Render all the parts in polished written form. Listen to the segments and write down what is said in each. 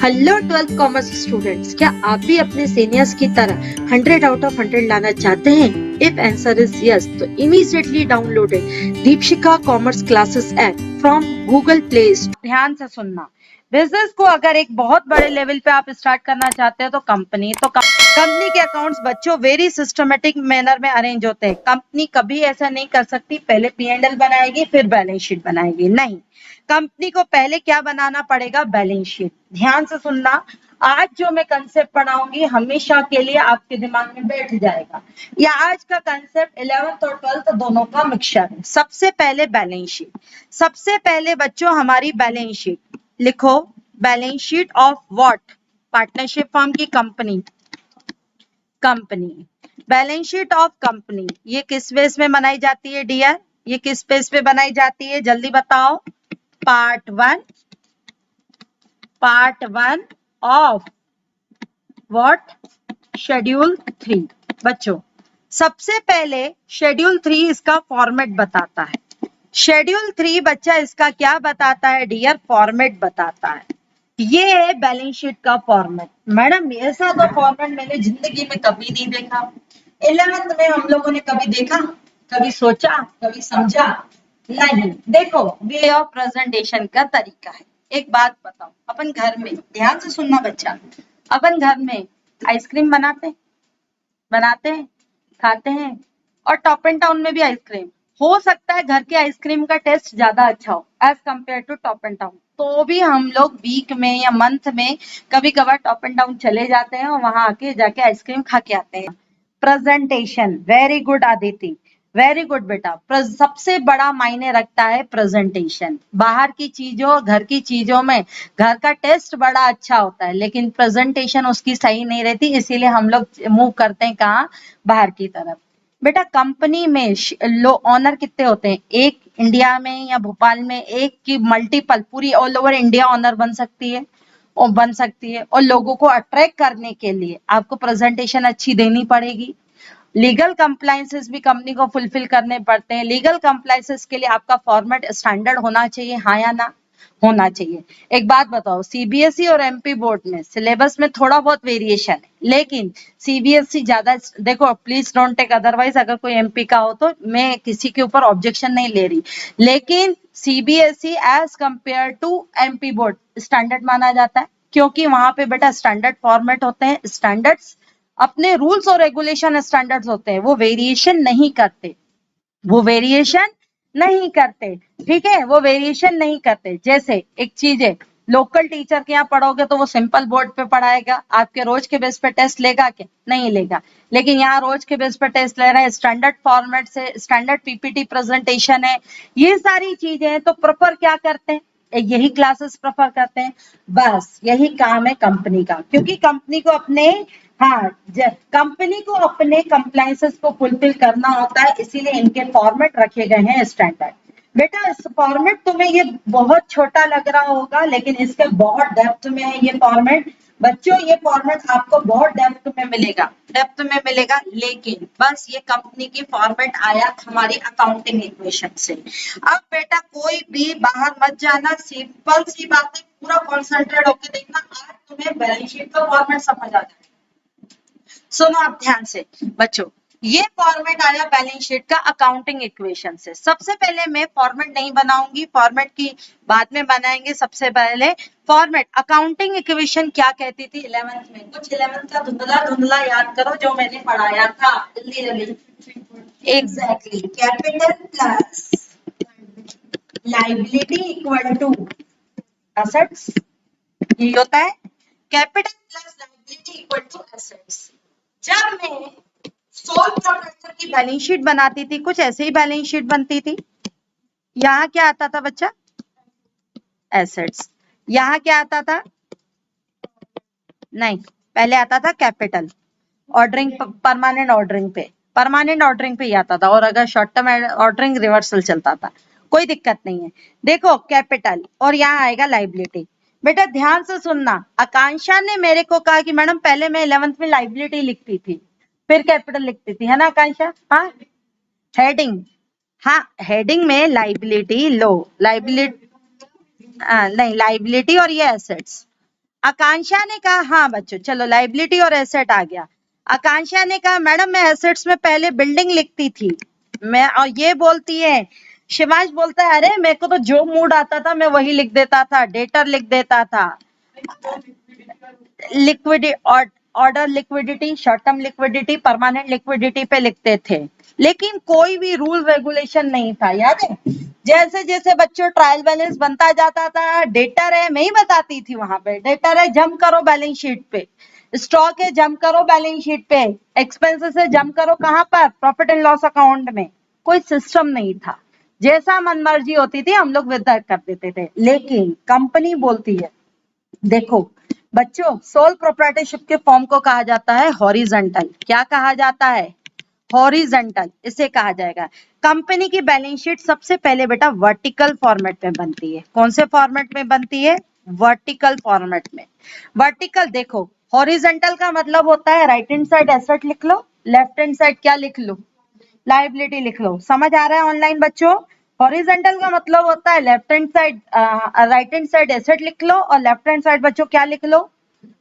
Hello 12th commerce students, क्या आप भी अपने सीनियर्स की तरह 100 आउट ऑफ 100 लाना चाहते हैं? इफ आंसर इज यस, तो immediately download Deepshikha commerce classes app from Google play store. ध्यान से सुनना, बिजनेस को अगर एक बहुत बड़े लेवल पे आप स्टार्ट करना चाहते हो तो कंपनी के अकाउंट्स बच्चों वेरी सिस्टमेटिक मैनर में अरेंज होते हैं। कंपनी कभी ऐसा नहीं कर सकती पहले P&L बनाएगी फिर बैलेंस शीट बनाएगी, नहीं। कंपनी को पहले क्या बनाना पड़ेगा? Balance sheet. ध्यान से सुनना, आज जो मैं कंसेप्ट पढ़ाऊंगी हमेशा के लिए आपके दिमाग में बैठ जाएगा। या आज का कंसेप्ट 11th और 12th दोनों का मिक्सचर है। सबसे पहले बैलेंस शीट। सबसे पहले बच्चों हमारी बैलेंस शीट लिखो। Balance sheet of what? Partnership firm की company. Balance sheet of company ये किस बेस में बनाई जाती है डियर? ये किस बेस पे बनाई जाती है, जल्दी बताओ। Part one of what? Schedule 3। बच्चों सबसे पहले शेड्यूल 3 इसका फॉर्मेट बताता है। शेड्यूल 3 बच्चा इसका क्या बताता है डियर? फॉर्मेट बताता है। ये है बैलेंस शीट का फॉर्मेट। मैडम ऐसा तो फॉर्मेट मैंने जिंदगी में कभी नहीं देखा। 11th में हम लोगों ने कभी देखा, कभी सोचा, कभी समझा? नहीं। देखो, वे ऑफ प्रेजेंटेशन का तरीका है। एक बात बताओ, अपन घर में, ध्यान से सुनना बच्चा, अपन घर में आइसक्रीम बनाते हैं, खाते हैं, और टॉप एंड टाउन में भी आइसक्रीम। हो सकता है घर के आइसक्रीम का टेस्ट ज्यादा अच्छा हो as compare to top and town, तो भी हम लोग वीक में या मंथ में कभी कभार टॉप एंड टाउन चले जाते हैं और वहां आके जाके आइसक्रीम खा के आते हैं। Presentation, very good Aditi, very good बेटा। सबसे बड़ा मायने रखता है प्रेजेंटेशन। बाहर की चीजों, घर की चीजों में घर का टेस्ट बड़ा अच्छा होता है, लेकिन प्रेजेंटेशन उसकी सही नहीं रहती, इसीलिए हम लोग मूव करते हैं कहाँ? बाहर की तरफ। बेटा कंपनी में लो ऑनर कितने होते हैं? एक इंडिया में या भोपाल में एक की मल्टीपल पूरी ऑल ओवर इंडिया ऑनर बन सकती है और लोगों को अट्रैक्ट करने के लिए आपको प्रेजेंटेशन अच्छी देनी पड़ेगी। लीगल कंप्लायंसेस भी कंपनी को फुलफिल करने पड़ते हैं। लीगल कंप्लायंसेस के लिए आपका फॉर्मेट स्टैंडर्ड होना चाहिए, हाँ या ना? होना चाहिए। एक बात बताओ, सीबीएसई और एमपी बोर्ड में सिलेबस में थोड़ा बहुत वेरिएशन है, लेकिन सीबीएसई ज्यादा, देखो प्लीज डोंट टेक अदरवाइज, अगर कोई एमपी का हो तो मैं किसी के ऊपर ऑब्जेक्शन नहीं ले रही, लेकिन CBSE as compare to MP board standard माना जाता है, क्योंकि वहां पे बेटा स्टैंडर्ड फॉर्मेट होते हैं। स्टैंडर्ड्स अपने रूल्स और रेगुलेशन स्टैंडर्ड्स होते हैं, वो वेरिएशन नहीं करते, ठीक है, वो वेरिएशन नहीं करते। जैसे एक चीज है, लोकल टीचर के यहाँ पढ़ोगे तो वो सिंपल बोर्ड पे पढ़ाएगा, आपके रोज के बेस पे टेस्ट लेगा क्या? नहीं लेगा। लेकिन यहाँ रोज के बेस पे टेस्ट ले रहे हैं, स्टैंडर्ड फॉर्मेट से, स्टैंडर्ड पीपीटी प्रेजेंटेशन है, ये सारी चीजें हैं, तो प्रेफर क्या करते हैं? यही क्लासेस प्रेफर करते हैं। बस यही काम है कंपनी का, क्योंकि कंपनी को अपने, हाँ, कंपनी को अपने कंप्लायंसेस को फुलफिल करना होता है, इसीलिए इनके फॉर्मेट रखे गए हैं स्टैंडर्ड। बेटा इस फॉर्मेट तुम्हें ये बहुत छोटा लग रहा होगा, लेकिन इसके बहुत डेप्थ में है ये फॉर्मेट। बच्चों ये फॉर्मेट आपको बहुत डेप्थ में मिलेगा, लेकिन बस ये कंपनी की फॉर्मेट आया हमारी अकाउंटिंग इक्वेशन से। अब बेटा कोई भी बाहर मत जाना, सिंपल सी बात है, पूरा कॉन्सेंट्रेट होकर देखना, आज तुम्हें बैलेंस शीट का फॉर्मेट समझ आ जाएगा। सुनो आप ध्यान से बच्चों, ये फॉर्मेट आया बैलेंस शीट का अकाउंटिंग इक्वेशन से। सबसे पहले मैं फॉर्मेट नहीं बनाऊंगी, फॉर्मेट की बाद में बनाएंगे। सबसे पहले फॉर्मेट, अकाउंटिंग इक्वेशन क्या कहती थी 11th में? कुछ 11th का धुंधला धुंधला याद करो जो मैंने पढ़ाया था, जल्दी जल्दी। Exactly, capital plus liability equal to assets, ये होता है capital plus liability equal to assets. जब मैं सोल प्रोप्राइटर की बैलेंस शीट बनाती थी, कुछ ऐसे ही बैलेंस शीट बनती थी। यहाँ क्या आता था बच्चा? एसेट्स। यहाँ क्या आता था? नहीं, पहले आता था कैपिटल। ऑर्डरिंग, परमानेंट ऑर्डरिंग पे ही आता था, और अगर शॉर्ट टर्म ऑर्डरिंग रिवर्सल चलता था, कोई दिक्कत नहीं है। देखो कैपिटल, और यहाँ आएगा लाइबिलिटी। बेटा ध्यान से सुनना, आकांक्षा ने मेरे को कहा कि मैडम पहले मैं 11th में लाइबिलिटी लिखती थी फिर कैपिटल लिखती थी, है ना आकांक्षा? हाँ, हेडिंग, हाँ हेडिंग में लाइबिलिटी लो, लाइबिलिटी नहीं, लाइबिलिटी और ये एसेट्स। आकांक्षा ने कहा, हाँ बच्चों चलो लाइबिलिटी और एसेट आ गया। आकांक्षा ने कहा मैडम मैं एसेट्स में पहले बिल्डिंग लिखती थी मैं, और ये बोलती है, शिवांश बोलता है अरे मेरे को तो जो मूड आता था मैं वही लिख देता था, डेटर लिख देता था, liquidity, order liquidity, short term liquidity, permanent liquidity पे लिखते थे, लेकिन कोई भी रूल रेगुलेशन नहीं था, याद है? जैसे जैसे बच्चों ट्रायल बैलेंस बनता जाता था, डेटर है मैं ही बताती थी वहां पे, डेटर है जम करो बैलेंस शीट पे, स्टॉक है जम करो बैलेंस शीट पे, एक्सपेंसेस है जम करो कहां पर, प्रॉफिट एंड लॉस अकाउंट में। कोई सिस्टम नहीं था, जैसा मनमर्जी होती थी हम लोग विद कर देते थे, लेकिन कंपनी बोलती है, देखो बच्चों सोल प्रोप्राइटरशिप के फॉर्म को कहा जाता है हॉरिजॉन्टल। क्या कहा जाता है? हॉरिजॉन्टल, इसे कहा जाएगा। कंपनी की बैलेंस शीट सबसे पहले बेटा वर्टिकल फॉर्मेट में बनती है। कौन से फॉर्मेट में बनती है? वर्टिकल फॉर्मेट में। वर्टिकल देखो, हॉरिजॉन्टल का मतलब होता है राइट हैंड साइड एसेट लिख लो, लेफ्ट हैंड साइड क्या लिख लो? लाइबिलिटी लिख लो। समझ आ रहा है ऑनलाइन बच्चों? हॉरिजॉन्टल का मतलब होता है left hand side, right hand side asset लिख लो, और लेफ्ट हैंड साइड बच्चों क्या लिख लो?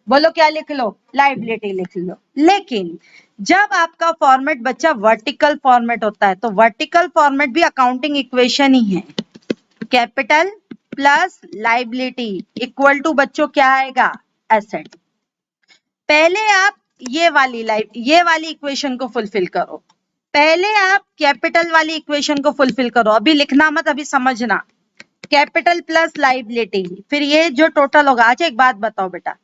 बोलो क्या लिख लो? लाइबिलिटी लिख लो। लेकिन जब आपका फॉर्मेट बच्चा वर्टिकल फॉर्मेट होता है, तो वर्टिकल फॉर्मेट भी अकाउंटिंग इक्वेशन ही है। Capital plus liability equal to बच्चों क्या आएगा? एसेट। पहले आप ये वाली इक्वेशन को फुलफिल करो, पहले आप कैपिटल वाली इक्वेशन को फुलफिल करो, अभी लिखना मत, अभी समझना। कैपिटल प्लस लाइबिलिटी, फिर ये जो टोटल होगा। अच्छा एक बात बताओ बेटा,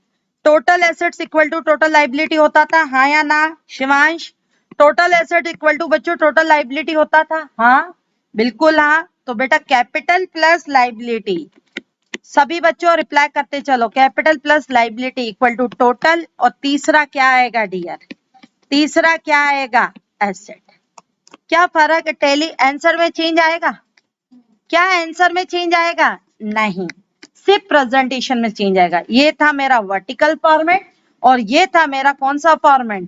total assets equal to total liability होता था, हाँ या ना Shivansh? Total asset equal to बच्चों टोटल लाइबिलिटी होता था, हाँ बिल्कुल हाँ। तो बेटा कैपिटल प्लस लाइबिलिटी, सभी बच्चों रिप्लाई करते चलो, capital plus liability equal to total, और तीसरा क्या आएगा डियर? तीसरा क्या आएगा? एसेट। क्या फर्क है? टेली आंसर में चेंज आएगा? क्या आंसर में चेंज आएगा? नहीं, सिर्फ प्रेजेंटेशन में चेंज आएगा। ये था मेरा वर्टिकल फॉर्मेट, और ये था मेरा कौन सा फॉर्मेट?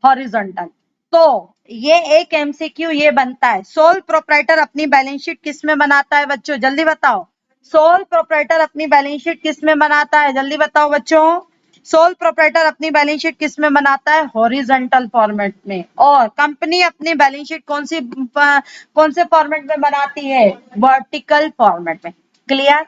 हॉरिजॉन्टल। तो ये एक एमसीक्यू ये बनता है, सोल प्रोप्राइटर अपनी बैलेंस शीट किस में बनाता है बच्चों? जल्दी बताओ, सोल प्रोप्राइटर अपनी बैलेंस शीट किस में बनाता है? जल्दी बताओ बच्चों, सोल प्रोप्राइटर अपनी बैलेंस शीट किस में बनाता है? हॉरिजॉन्टल फॉर्मेट में। और कंपनी अपनी बैलेंस शीट कौन से फॉर्मेट में बनाती है? वर्टिकल फॉर्मेट में। क्लियर?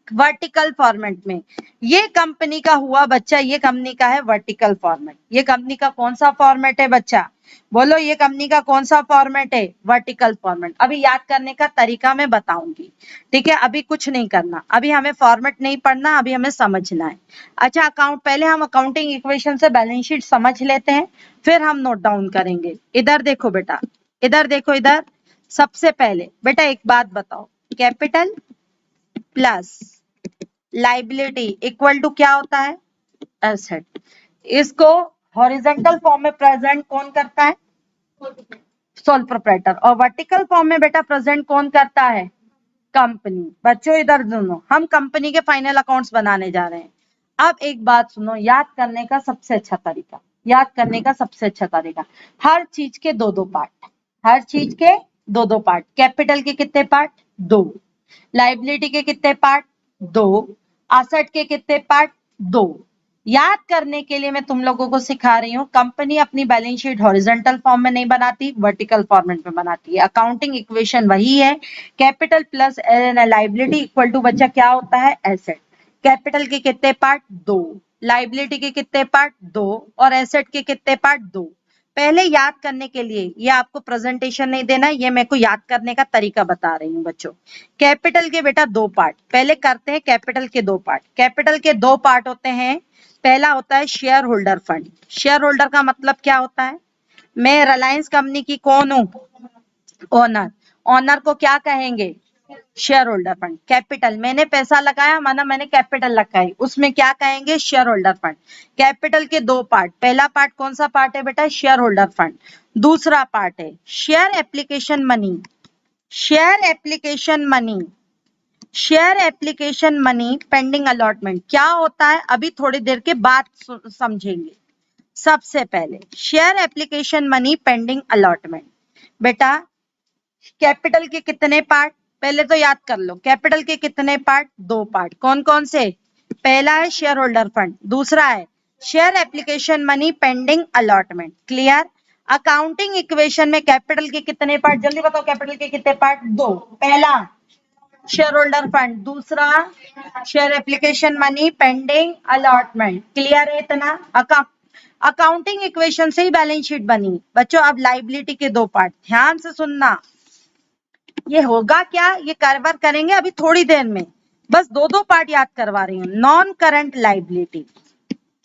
वर्टिकल फॉर्मेट में। ये कंपनी का हुआ बच्चा, ये कंपनी का है वर्टिकल फॉर्मेट। ये कंपनी का कौन सा फॉर्मेट है बच्चा? बोलो, ये कंपनी का कौन सा फॉर्मेट है? Vertical format. अभी याद करने का तरीका मैं बताऊंगी, ठीक है? अभी कुछ नहीं करना, अभी हमें फॉर्मेट नहीं पढ़ना, अभी हमें समझना है। अच्छा पहले हम अकाउंटिंग इक्वेशन से बैलेंस शीट समझ लेते हैं, फिर हम नोट डाउन करेंगे। इधर देखो बेटा, इधर देखो, इधर सबसे पहले बेटा एक बात बताओ, capital plus liability equal to क्या होता है? एसेट। इसको हॉरिजॉन्टल फॉर्म में प्रेजेंट कौन करता है? Sole proprietor. और वर्टिकल फॉर्म में बेटा प्रेजेंट कौन करता है? कंपनी। बच्चों इधर दोनों, हम कंपनी के फाइनल अकाउंट्स बनाने जा रहे हैं। अब एक बात सुनो, याद करने का सबसे अच्छा तरीका, याद करने का सबसे अच्छा तरीका, हर चीज के दो दो पार्ट, हर चीज के दो दो पार्ट। कैपिटल के कितने पार्ट? दो। लाइबिलिटी के कितने पार्ट? दो। एसेट के कितने पार्ट? दो। याद करने के लिए मैं तुम लोगों को सिखा रही हूँ, कंपनी अपनी बैलेंस शीट हॉरिजॉन्टल फॉर्म में नहीं बनाती, वर्टिकल फॉर्मेट में बनाती है। अकाउंटिंग इक्वेशन वही है, capital plus liability equal to बच्चा क्या होता है? एसेट। कैपिटल के कितने पार्ट? दो। लाइबिलिटी के कितने पार्ट? दो। और एसेट के कितने पार्ट? दो। पहले याद करने के लिए, ये आपको प्रेजेंटेशन नहीं देना, ये मेरे को याद करने का तरीका बता रही हूँ बच्चों। कैपिटल के बेटा दो पार्ट, पहले करते हैं कैपिटल के दो पार्ट। कैपिटल के दो पार्ट होते हैं, पहला होता है share holder fund. Share holder का मतलब क्या होता है? मैं रिलायंस कंपनी की कौन हूं? ओनर। ओनर को क्या कहेंगे? Share holder fund. कैपिटल, मैंने पैसा लगाया, माना मैंने कैपिटल लगाई, उसमें क्या कहेंगे? Share holder fund. कैपिटल के दो पार्ट, पहला पार्ट कौन सा पार्ट है बेटा? Share holder fund. दूसरा पार्ट है share application money. Share application money, share application money pending allotment. क्या होता है अभी थोड़ी देर के बाद समझेंगे। सबसे पहले share application money pending allotment. बेटा कैपिटल के कितने पार्ट? पहले तो याद कर लो, कैपिटल के कितने पार्ट? दो पार्ट। कौन कौन से? पहला है शेयर होल्डर फंड, दूसरा है share application money pending allotment. Clear? Accounting equation में कैपिटल के कितने पार्ट, जल्दी बताओ, कैपिटल के कितने पार्ट? दो। पहला शेयर होल्डर फंड, दूसरा share application money pending allotment. Clear है इतना? अकाउंटिंग इक्वेशन से ही बैलेंस शीट बनी बच्चों। अब लाइबिलिटी के दो पार्ट, ध्यान से सुनना। ये होगा क्या, ये कवर करेंगे अभी थोड़ी देर में, बस दो दो पार्ट याद करवा रही हूँ। Non current liability,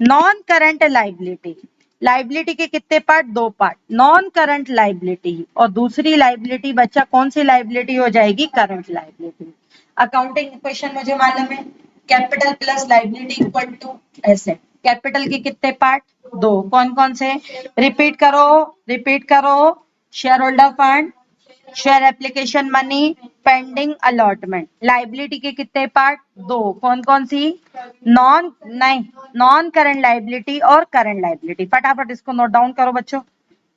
non current liability, liability के कितने पार्ट? दो पार्ट। नॉन करंट लाइबिलिटी और दूसरी लाइबिलिटी बच्चा कौन सी लाइबिलिटी हो जाएगी? Current liability. अकाउंटिंग इक्वेशन मुझे मालूम है, capital plus liability equal to asset. Capital के कितने पार्ट? दो। कौन कौन से? रिपीट करो, रिपीट करो। Share holder fund, share application money, pending allotment. Liability के कितने पार्ट? दो। कौन कौन सी? नॉन करंट लाइबिलिटी और करंट लाइबिलिटी। फटाफट इसको नोट डाउन करो बच्चों,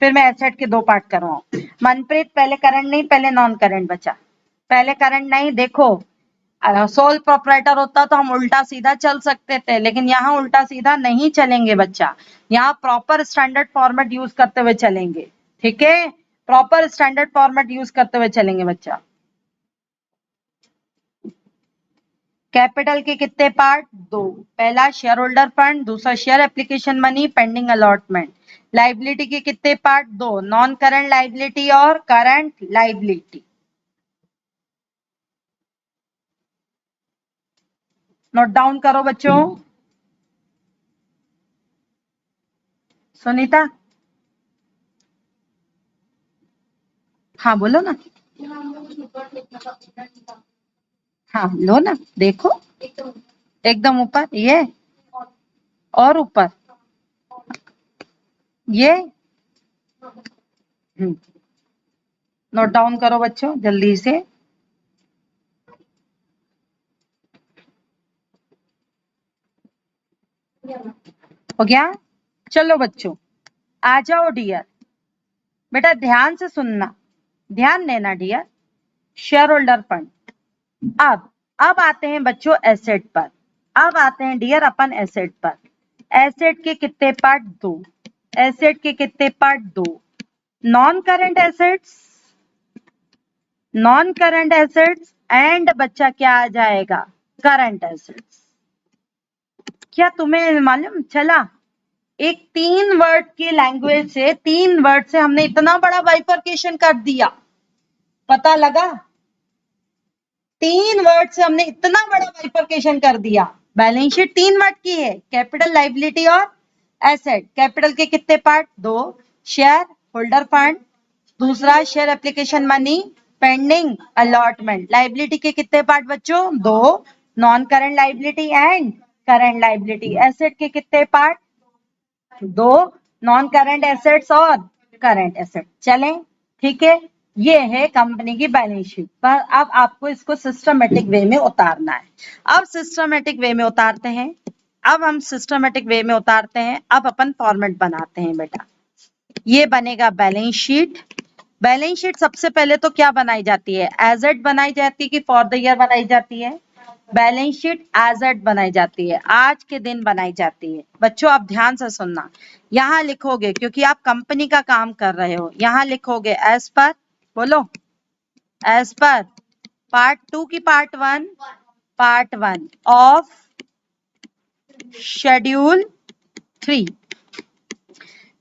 फिर मैं एसेट के दो पार्ट करवाऊं। मनप्रीत पहले करंट नहीं, पहले नॉन करंट बचा। पहले करंट नहीं, देखो सोल प्रोपराइटर होता तो हम उल्टा सीधा चल सकते थे, लेकिन यहाँ उल्टा सीधा नहीं चलेंगे बच्चा, यहाँ प्रॉपर स्टैंडर्ड फॉर्मेट यूज करते हुए चलेंगे। ठीक है, प्रॉपर स्टैंडर्ड फॉर्मेट यूज करते हुए चलेंगे बच्चा। कैपिटल के कितने पार्ट? दो। पहला शेयर होल्डर फंड, दूसरा share application money pending allotment. Liability के कितने पार्ट? दो। नॉन करंट लाइबिलिटी और करंट लाइबिलिटी। नोट डाउन करो बच्चों। सुनीता, हाँ बोलो ना। हाँ लो ना, देखो एकदम ऊपर ये, और ऊपर ये। नोट डाउन करो बच्चों जल्दी से। हो गया? चलो बच्चों आ जाओ डियर, बेटा ध्यान से सुनना, ध्यान देना डियर। शेयर होल्डर फंड, अब आते हैं बच्चों एसेट पर। अब आते हैं डियर अपन एसेट पर। एसेट के कितने पार्ट? दो। एसेट के कितने पार्ट? दो। Non current assets, non current assets and बच्चा क्या आ जाएगा? Current assets. क्या तुम्हें मालूम चला, एक तीन वर्ड की लैंग्वेज से, तीन वर्ड से हमने इतना बड़ा बाइफर्केशन कर दिया, पता लगा? तीन वर्ड से हमने इतना बड़ा बाइफर्केशन कर दिया। बैलेंस शीट तीन वर्ड की है, कैपिटल, लाइबिलिटी और एसेट। कैपिटल के कितने पार्ट? दो। शेयर होल्डर फंड, दूसरा share application money pending allotment. Liability के कितने पार्ट बच्चों? दो। Non current liability and current liability. Asset के कितने पार्ट? दो। नॉन करंट एसेट्स और करंट एसेट। चलें, ठीक है, ये है कंपनी की बैलेंस शीट। पर अब आपको इसको सिस्टमेटिक वे में उतारना है। अब सिस्टमेटिक वे में उतारते हैं, अब हम सिस्टमेटिक वे में उतारते हैं। अब अपन फॉर्मेट बनाते हैं बेटा। ये बनेगा बैलेंस शीट। बैलेंस शीट सबसे पहले तो क्या बनाई जाती है? एज एट बनाई जाती है कि फॉर द ईयर बनाई जाती है? बैलेंस शीट एज एट बनाई जाती है, आज के दिन बनाई जाती है। बच्चों आप ध्यान से सुनना, यहाँ लिखोगे क्योंकि आप कंपनी का काम कर रहे हो, यहाँ लिखोगे एज पर, बोलो एज पर पार्ट टू की part one of schedule 3,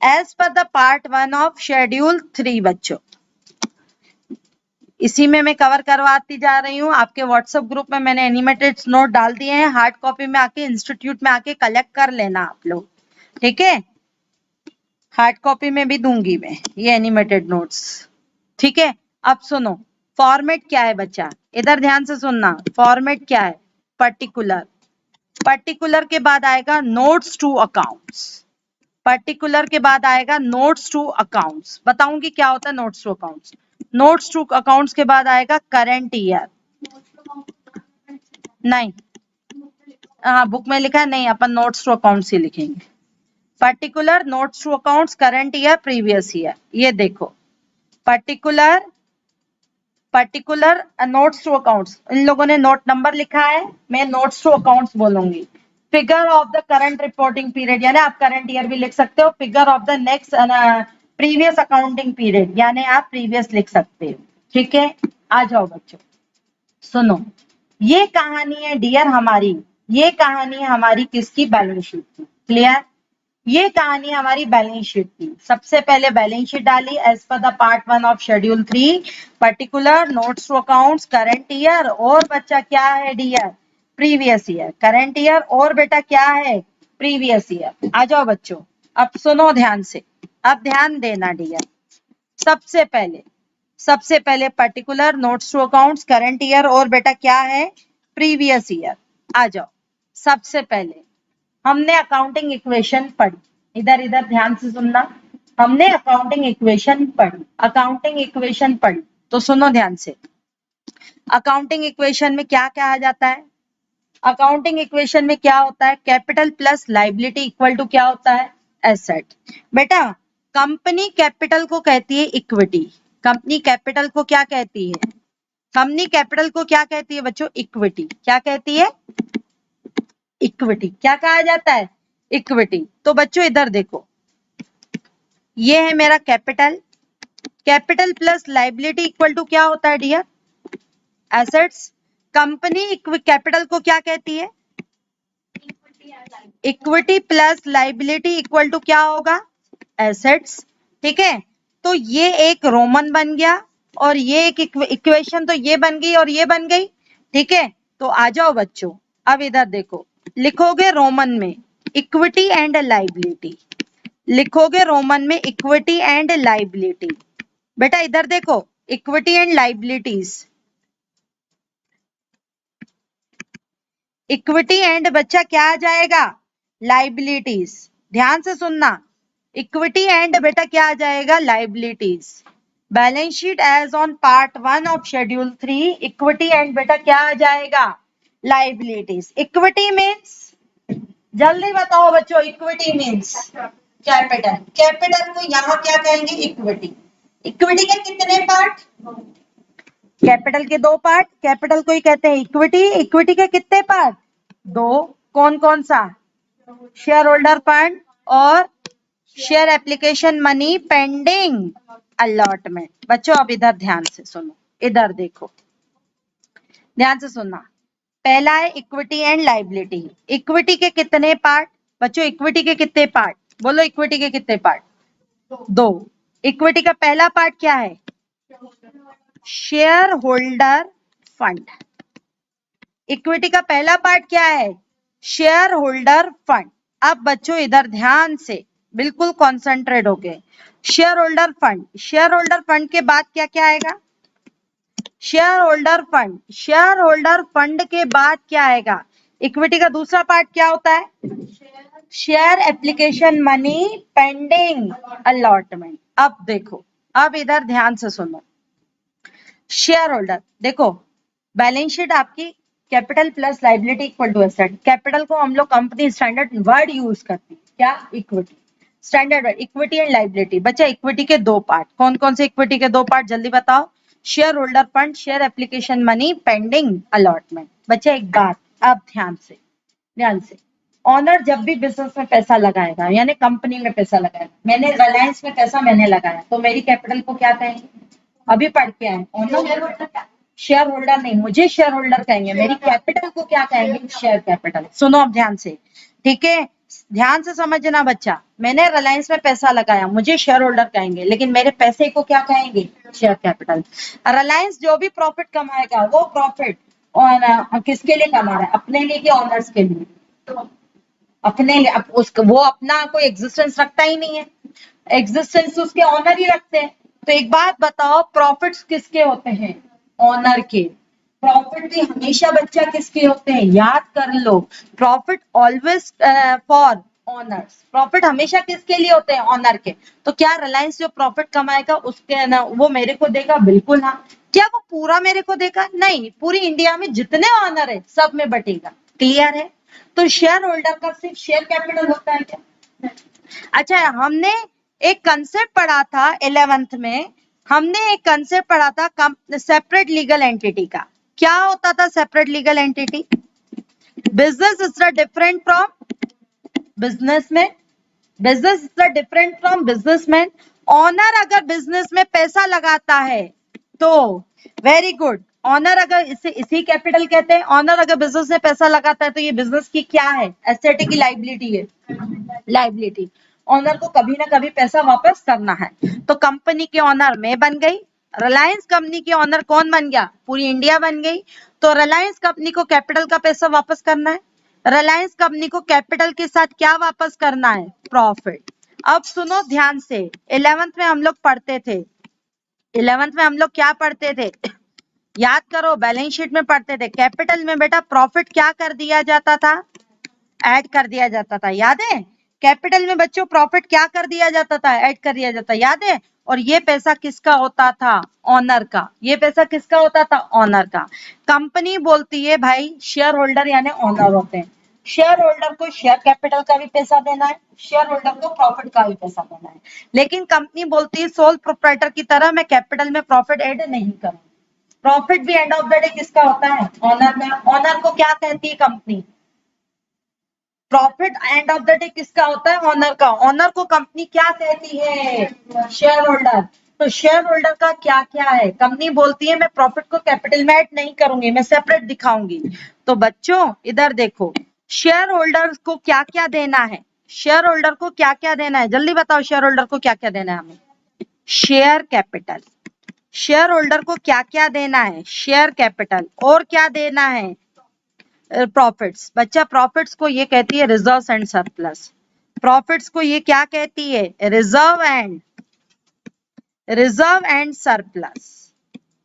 as per the part one of schedule 3 बच्चों। इसी में मैं कवर करवाती जा रही हूँ। आपके व्हाट्सएप ग्रुप में मैंने एनिमेटेड नोट डाल दिए हैं, हार्ड कॉपी में आके इंस्टीट्यूट में आके कलेक्ट कर लेना आप लोग, ठीक है? हार्ड कॉपी में भी दूंगी मैं ये एनिमेटेड नोट्स, ठीक है? अब सुनो फॉर्मेट क्या है बच्चा, इधर ध्यान से सुनना। फॉर्मेट क्या है? पर्टिकुलर, पर्टिकुलर के बाद आएगा नोट्स टू अकाउंट्स, पर्टिकुलर के बाद आएगा नोट्स टू अकाउंट्स। बताऊंगी क्या होता है notes to accounts. Notes to accounts के बाद आएगा करंट ईयर, नहीं हाँ बुक में लिखा है नहीं, अपन नोट्स टू अकाउंट्स ही लिखेंगे। Particular, notes to accounts, current year, previous year. ये देखो particular, particular notes to accounts. इन लोगों ने नोट नंबर लिखा है, मैं नोट्स टू अकाउंट्स बोलूंगी। Figure of the current reporting period, यानी आप करंट ईयर भी लिख सकते हो, figure of the next previous accounting period, यानी आप प्रीवियस लिख सकते हो। ठीक है, आ जाओ बच्चों, सुनो, ये कहानी है डियर हमारी, ये कहानी है हमारी किसकी, बैलेंस शीट की। क्लियर, ये कहानी हमारी बैलेंस शीट की। सबसे पहले बैलेंस शीट डाली as per the part 1 of schedule 3, particular, notes to accounts, current year, और बच्चा क्या है dear, previous year. Current year और बेटा क्या है, प्रीवियस ईयर। आ जाओ बच्चों, अब सुनो ध्यान से, अब ध्यान देना डियर। सबसे पहले particular, notes to accounts, current year, और बेटा क्या है, प्रीवियस ईयर। आ जाओ, सबसे पहले हमने अकाउंटिंग इक्वेशन पढ़ी, इधर इधर ध्यान से सुनना, हमने अकाउंटिंग इक्वेशन पढ़ी, अकाउंटिंग इक्वेशन पढ़ी, तो सुनो ध्यान से। अकाउंटिंग इक्वेशन में क्या कहा जाता है, अकाउंटिंग इक्वेशन में क्या होता है, capital plus liability equal to क्या होता है, एसेट। बेटा कंपनी कैपिटल को कहती है इक्विटी, कंपनी कैपिटल को क्या कहती है, कंपनी कैपिटल को क्या कहती है बच्चों, इक्विटी। क्या कहती है, इक्विटी। क्या कहा जाता है, इक्विटी। तो बच्चों इधर देखो, ये है मेरा capital, capital plus liability equal to क्या होता है डियर, एसेट्स। कंपनी कैपिटल को क्या कहती है, equity plus liability equal to क्या होगा, एसेट्स। ठीक है, तो ये एक रोमन बन गया, और ये एक इक्वेशन तो ये बन गई और ये बन गई। ठीक है, तो आ जाओ बच्चों, अब इधर देखो, लिखोगे रोमन में इक्विटी एंड लाइबिलिटी, लिखोगे रोमन में इक्विटी एंड लाइबिलिटी। बेटा इधर देखो, equity and liabilities, equity and बच्चा क्या आ जाएगा, लाइबिलिटीज। ध्यान से सुनना, इक्विटी एंड बेटा क्या आ जाएगा, liabilities. Balance sheet as on part 1 of schedule 3, equity and बेटा क्या आ जाएगा, लाइबिलिटीज। इक्विटी मीन्स, जल्दी बताओ बच्चों, इक्विटी मीन्स कैपिटल, कैपिटल को यहाँ क्या कहेंगे, इक्विटी। इक्विटी के कितने पार्ट, कैपिटल के 2 पार्ट, कैपिटल को ही कहते हैं इक्विटी। इक्विटी के कितने पार्ट, 2। कौन कौन सा, शेयर होल्डर फंड और share application money pending allotment. बच्चों अब इधर ध्यान से सुनो, इधर देखो, ध्यान से सुनना। पहला है इक्विटी एंड लाइबिलिटी। इक्विटी के कितने पार्ट बच्चों, इक्विटी के कितने पार्ट, बोलो इक्विटी के कितने पार्ट, 2। इक्विटी का पहला पार्ट क्या है, शेयर होल्डर फंड। इक्विटी का पहला पार्ट क्या है, शेयर होल्डर फंड। अब बच्चों इधर ध्यान से बिल्कुल कॉन्सेंट्रेट होके, share holder fund, share holder fund के बाद क्या क्या आएगा, share holder fund, share holder fund के बाद क्या आएगा, इक्विटी का दूसरा पार्ट क्या होता है, share application money pending allotment. अब देखो, अब इधर ध्यान से सुनो, शेयर होल्डर देखो, बैलेंस शीट आपकी capital plus liability equal to asset. Capital को हम लोग कंपनी स्टैंडर्ड वर्ड यूज करती है, क्या, equity, standard word. Equity and liability, बच्चा इक्विटी के 2 पार्ट, कौन कौन से इक्विटी के 2 पार्ट जल्दी बताओ, share holder fund, share application money pending allotment. बच्चा एक बात, अब ध्यान से, ऑनर जब भी बिजनेस में पैसा लगाएगा, यानी कंपनी में पैसा लगाएगा, मैंने रिलायंस में पैसा मैंने लगाया, तो मेरी कैपिटल को क्या कहेंगे, अभी पढ़ के आए, ऑनर शेयर होल्डर नहीं, मुझे शेयर होल्डर कहेंगे, मेरी कैपिटल को क्या कहेंगे, शेयर कैपिटल। सुनो अब ध्यान से, ठीक है, ध्यान से समझना बच्चा, मैंने रिलायंस में पैसा लगाया, मुझे शेयर होल्डर कहेंगे, लेकिन मेरे पैसे को क्या कहेंगे, शेयर कैपिटल। रिलायंस जो भी प्रॉफिट कमाएगा, वो प्रॉफिट और किसके लिए कमा रहा है, अपने लिए कि ऑनर्स के लिए, अपने लिए। वो अपना कोई एग्जिस्टेंस रखता ही नहीं है, एग्जिस्टेंस उसके ऑनर ही रखते हैं। तो एक बात बताओ, प्रॉफिट्स किसके होते हैं, ऑनर के। प्रॉफिट भी हमेशा बच्चा किसके होते हैं, याद कर लो, profit always for owners, profit हमेशा किसके लिए होते हैं, ऑनर के। तो क्या रिलायंस जो प्रॉफिट कमाएगा उसके ना वो मेरे को देगा, बिल्कुल हाँ। क्या वो पूरा मेरे को देगा, नहीं, पूरी इंडिया में जितने ऑनर है सब में बटेगा। क्लियर है, तो शेयर होल्डर का सिर्फ शेयर कैपिटल होता है क्या। अच्छा, हमने एक कंसेप्ट पढ़ा था 11th में, हमने एक कंसेप्ट पढ़ा था सेपरेट लीगल एंटिटी का। क्या होता था separate legal entity, business is the different from businessman, business is the different from businessman. Owner अगर बिजनेस में पैसा लगाता है तो वेरी गुड, ऑनर अगर इसी कैपिटल कहते हैं। ऑनर अगर बिजनेस में पैसा लगाता है तो ये बिजनेस की क्या है, एसेट की लाइबिलिटी है, लाइबिलिटी। ऑनर को कभी ना कभी पैसा वापस करना है। तो कंपनी के ऑनर मैं बन गई, रिलायंस कंपनी के ऑनर कौन बन गया, पूरी इंडिया बन गई। तो रिलायंस कंपनी को कैपिटल का पैसा वापस करना है, रिलायंस कंपनी को कैपिटल के साथ क्या वापस करना है, प्रॉफिट। अब सुनो ध्यान से, 11th में हम लोग पढ़ते थे, 11th में हम लोग क्या पढ़ते थे, याद करो, बैलेंस शीट में पढ़ते थे। कैपिटल में बेटा प्रॉफिट क्या कर दिया जाता था, ऐड कर दिया जाता था, याद है। कैपिटल में बच्चों प्रॉफिट क्या कर दिया जाता था, ऐड कर दिया जाता, याद है। और ये पैसा किसका होता था, ऑनर का। ये पैसा किसका होता था, ऑनर का। कंपनी बोलती है भाई शेयर होल्डर यानी ऑनर होते हैं, शेयर होल्डर को शेयर कैपिटल का भी पैसा देना है, शेयर होल्डर को प्रॉफिट का भी पैसा देना है। लेकिन कंपनी बोलती है सोल प्रोप्राइटर की तरह मैं कैपिटल में प्रॉफिट ऐड नहीं करूँ। प्रॉफिट भी एंड ऑफ द डे किसका होता है, ऑनर का। ऑनर को क्या कहती है company, profit end of the day किसका होता है, ऑनर का। ऑनर को कंपनी क्या कहती है, शेयर होल्डर। तो शेयर होल्डर का क्या क्या है, कंपनी बोलती है मैं प्रॉफिट को कैपिटल में ऐड नहीं करूंगी, मैं सेपरेट दिखाऊंगी। तो बच्चों इधर देखो, शेयर होल्डर को क्या क्या देना है, शेयर होल्डर को क्या क्या देना है, जल्दी बताओ, शेयर होल्डर को क्या क्या देना है हमें, शेयर कैपिटल। शेयर होल्डर को क्या क्या देना है, शेयर कैपिटल, और क्या देना है, प्रॉफिट्स। बच्चा प्रॉफिट्स को ये कहती है रिजर्व एंड सरप्लस, प्रॉफिट्स को ये क्या कहती है, रिजर्व एंड सरप्लस।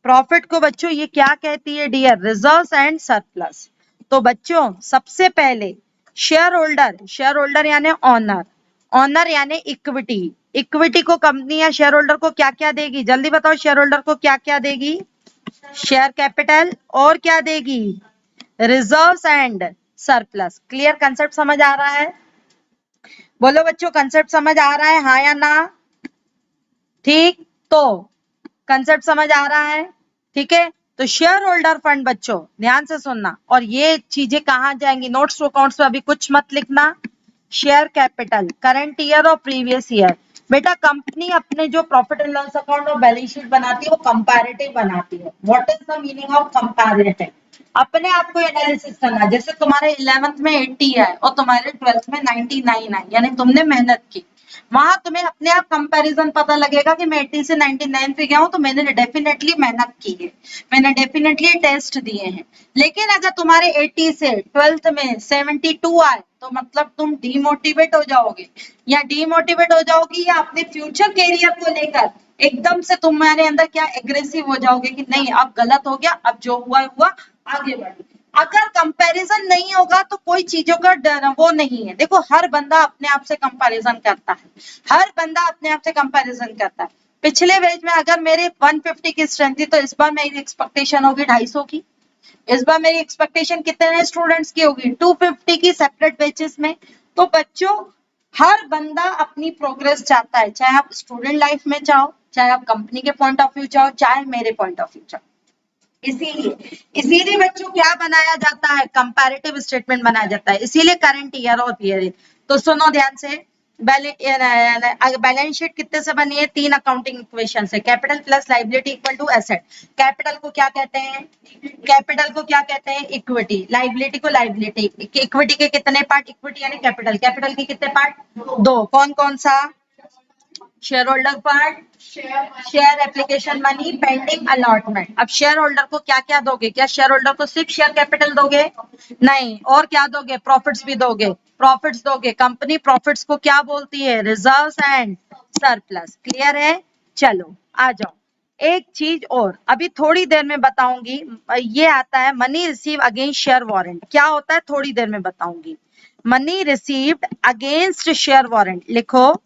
प्रॉफिट को बच्चों ये क्या कहती है डियर, रिजर्व एंड सरप्लस। तो बच्चों सबसे पहले शेयर होल्डर, शेयर होल्डर यानी ऑनर, ऑनर यानी इक्विटी। इक्विटी को कंपनी या शेयर होल्डर को क्या क्या देगी, जल्दी बताओ, शेयर होल्डर को क्या क्या देगी, शेयर कैपिटल, और क्या देगी, reserves and surplus. Clear, concept समझ आ रहा है, बोलो बच्चों कंसेप्ट समझ आ रहा है, हाँ या ना। ठीक, तो कंसेप्ट समझ आ रहा है, ठीक है। तो शेयर होल्डर फंड बच्चों ध्यान से सुनना, और ये चीजें कहाँ जाएंगी, नोट्स टू अकाउंट्स में अभी कुछ मत लिखना। शेयर कैपिटल करंट ईयर और प्रीवियस ईयर। बेटा कंपनी अपने जो प्रॉफिट एंड लॉस अकाउंट और बैलेंस शीट बनाती है वो कंपैरेटिव बनाती है। What is the meaning of comparative, अपने आप को एनालिसिस करना। जैसे तुम्हारे 11th में 80 है और तुम्हारे 12th में 99 है, यानी तुमने मेहनत की, वहां तुम्हें अपने आप कंपैरिजन पता लगेगा कि मैं 80 से 99 पे गया हूं तो मैंने डेफिनेटली मेहनत की है, मैंने डेफिनेटली टेस्ट दिए हैं। लेकिन अगर तुम्हारे 80 से 12th में 72 आए तो मतलब तुम डीमोटिवेट हो जाओगे, या डीमोटिवेट हो जाओगी, या अपने फ्यूचर कैरियर को लेकर एकदम से तुम्हारे अंदर क्या एग्रेसिव हो जाओगे कि नहीं अब गलत हो गया, अब जो हुआ हुआ, आगे बढ़ो। अगर कंपैरिजन नहीं होगा तो कोई चीजों का डर वो नहीं है। देखो हर बंदा अपने आप से कंपैरिजन करता है, हर बंदा अपने आप से कंपैरिजन करता है। पिछले बैच में अगर मेरे 150 की स्ट्रेंथ थी तो इस बार मेरी एक्सपेक्टेशन होगी 250 की, इस बार मेरी एक्सपेक्टेशन कितने स्टूडेंट्स की होगी, 250 की सेपरेट बैचेस में। तो बच्चों हर बंदा अपनी प्रोग्रेस चाहता है, चाहे आप स्टूडेंट लाइफ में चाहो, चाहे आप कंपनी के पॉइंट ऑफ व्यू चाहो, चाहे मेरे पॉइंट ऑफ व्यू चाहो। इसीलिए बच्चों क्या बनाया जाता है, कंपैरेटिव स्टेटमेंट बनाया जाता है, इसीलिए करंट ईयर और पीरियड। तो सुनो ध्यान से, बैलेंस शीट कितने से बनी है, 3 अकाउंटिंग इक्वेशन से, capital plus liability equal to asset. Capital को क्या कहते हैं, कैपिटल को क्या कहते हैं, इक्विटी। लाइबिलिटी को लाइबिलिटी, इक्विटी के कितने पार्ट, इक्विटी यानी कैपिटल, कैपिटल के कितने पार्ट, 2। कौन कौन सा, share holder part, share application money, pending allotment. अब शेयर होल्डर को क्या क्या दोगे, क्या शेयर होल्डर को सिर्फ शेयर कैपिटल दोगे, नहीं, और क्या दोगे, प्रॉफिट्स भी दोगे, प्रॉफिट्स दोगे। कंपनी प्रॉफिट्स को क्या बोलती है, रिजर्व्स एंड सरप्लस। क्लियर है, चलो आ जाओ। एक चीज और अभी थोड़ी देर में बताऊंगी, ये आता है money receive against share warrant. क्या होता है थोड़ी देर में बताऊंगी, money received against share warrant, लिखो